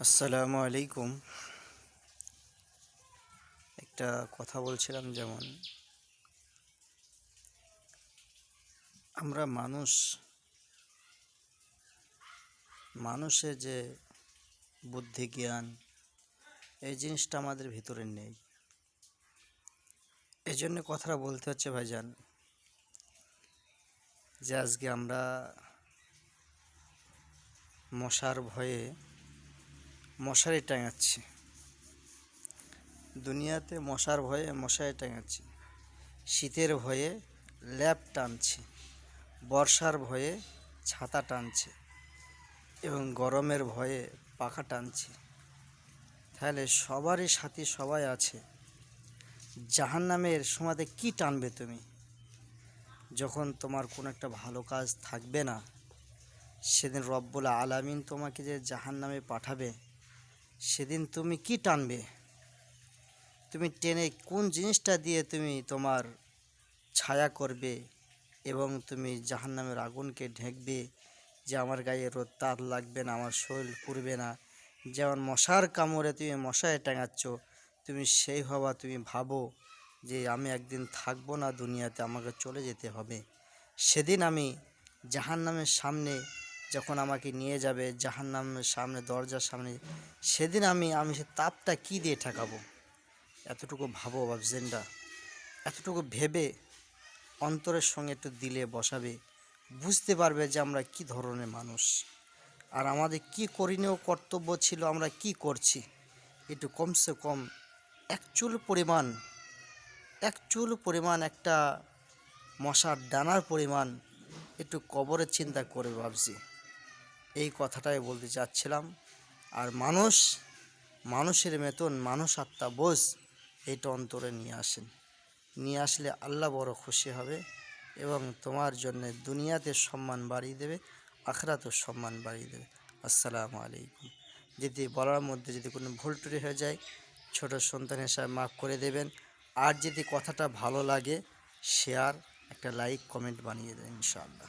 আসসালামু আলাইকুম। একটা কথা বলছিলাম, যেমন আমরা মানুষের যে বুদ্ধি জ্ঞান, এই জিনিসটা আমাদের ভিতরে নেই। এই জন্য কথাটা বলতে হচ্ছে ভাইজান, যে আজকে আমরা মশার ভয়ে মশারি টাঙাচ্ছি। দুনিয়াতে মশার ভয়ে মশারি টাঙাচ্ছি, শীতের ভয়ে ল্যাপ টানছি, বর্ষার ভয়ে ছাতা টানছি এবং গরমের ভয়ে পাখা টানছি। তাহলে সবারই সাথী সবাই আছে। জাহান্নামের সময়তে কি টানবে তুমি? যখন তোমার কোনো একটা ভালো কাজ থাকবে না, সেদিন রব্বুল আলামিন তোমাকে যে জাহান্নামে পাঠাবে, সেদিন তুমি কি টানবে? তুমি টেনে কোন জিনিসটা দিয়ে তুমি তোমার ছায়া করবে এবং তুমি জাহান্নামের আগুনকে ঢেকবে, যে আমার গায়ে রোদ তাপ লাগবে না, আমার শরীর পুড়বে না। যেমন মশার কামড়ে তুমি মশায় টাঙাচ্ছ, তুমি সেই হওয়া তুমি ভাবো যে আমি একদিন থাকবো না দুনিয়াতে, আমাকে চলে যেতে হবে। সেদিন আমি জাহান্নামের সামনে যখন আমাকে নিয়ে যাবে, জাহান্নামের সামনে দরজার সামনে, সেদিন আমি সে তাপটা কী দিয়ে ঠেকাবো? এতটুকু ভাবো বাবজেনরা, এতটুকু ভেবে অন্তরের সঙ্গে একটু দিলে বসাবে, বুঝতে পারবে যে আমরা কি ধরনের মানুষ, আর আমাদের কি করণীয় কর্তব্য ছিল, আমরা কি করছি। একটু কমসে কম এক চুল পরিমাণ একটা মশার ডানার পরিমাণ একটু কবরের চিন্তা করে ভাবছি। এই কথাটাই বলতে চাচ্ছিলাম। আর মানুষের মতন মানুষ আত্মা বোঝ, এটা অন্তরে নিয়ে আসলে আল্লাহ বড় খুশি হবে এবং তোমার জন্য দুনিয়াতে সম্মান বাড়িয়ে দেবে, আখিরাতেও সম্মান বাড়িয়ে দেবে। আসসালামু আলাইকুম। যদি বলার মধ্যে যদি কোনো ভুল ত্রুটি হয়ে যায়, ছোট সন্তান হিসাবে মাফ করে দেবেন। আর যদি কথাটা ভালো লাগে, শেয়ার, একটা লাইক কমেন্ট বানিয়ে দেবেন ইনশাআল্লাহ।